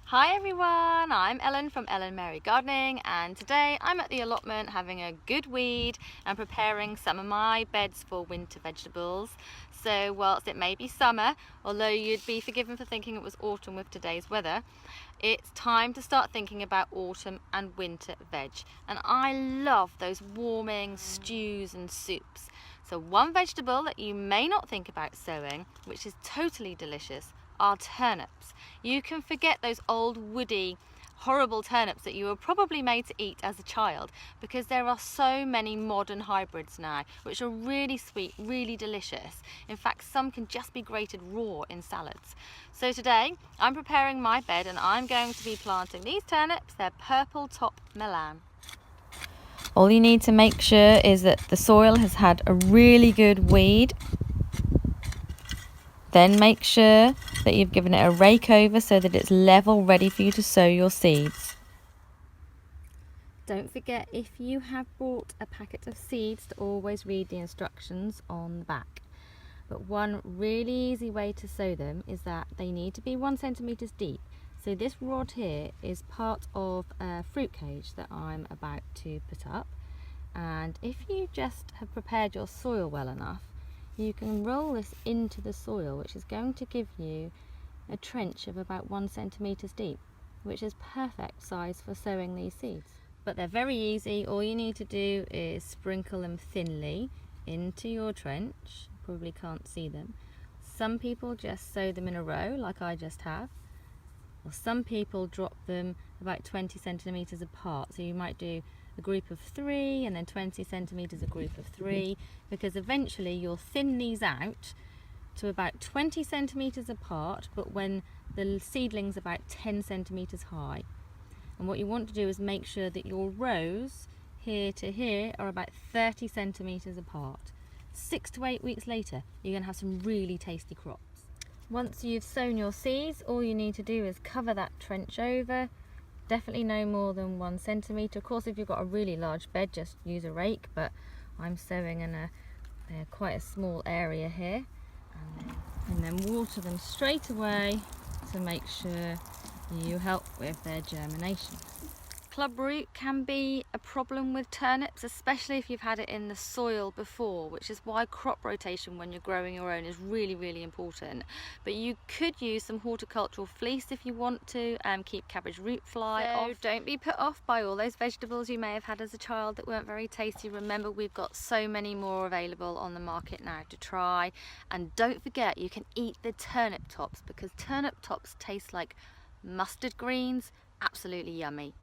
Hi everyone, I'm Ellen from Ellen Mary Gardening, and today I'm at the allotment having a good weed and preparing some of my beds for winter vegetables. So whilst it may be summer, although you'd be forgiven for thinking it was autumn with today's weather, it's time to start thinking about autumn and winter veg. And I love those warming stews and soups. So one vegetable that you may not think about sowing, which is totally delicious, are turnips. You can forget those old woody horrible turnips that you were probably made to eat as a child, because there are so many modern hybrids now which are really sweet, really delicious. In fact, some can just be grated raw in salads. So today I'm preparing my bed and I'm going to be planting these turnips. They're purple top Milan. All you need to make sure is that the soil has had a really good weed. Then make sure that you've given it a rake over so that it's level, ready for you to sow your seeds. Don't forget, if you have bought a packet of seeds, to always read the instructions on the back. But one really easy way to sow them is that they need to be 1 centimetre deep. So this rod here is part of a fruit cage that I'm about to put up. And if you just have prepared your soil well enough, you can roll this into the soil, which is going to give you a trench of about 1 centimetre deep, which is perfect size for sowing these seeds. But they're very easy. All you need to do is sprinkle them thinly into your trench. You probably can't see them. Some people just sow them in a row like I just have, or some people drop them about 20 centimetres apart. So you might do a group of 3 and then 20 centimetres a group of 3, because eventually you'll thin these out to about 20 centimetres apart, but when the seedling's about 10 centimetres high. And what you want to do is make sure that your rows here to here are about 30 centimetres apart. 6 to 8 weeks later, you're going to have some really tasty crops. Once you've sown your seeds, all you need to do is cover that trench over. Definitely no more than 1 centimetre. Of course, if you've got a really large bed, just use a rake, but I'm sowing in quite a small area here. And then water them straight away to make sure you help with their germination. Club root can be a problem with turnips, especially if you've had it in the soil before, which is why crop rotation when you're growing your own is really, really important. But you could use some horticultural fleece if you want to, and keep cabbage root fly off. Don't be put off by all those vegetables you may have had as a child that weren't very tasty. Remember, we've got so many more available on the market now to try. And don't forget, you can eat the turnip tops, because turnip tops taste like mustard greens. Absolutely yummy.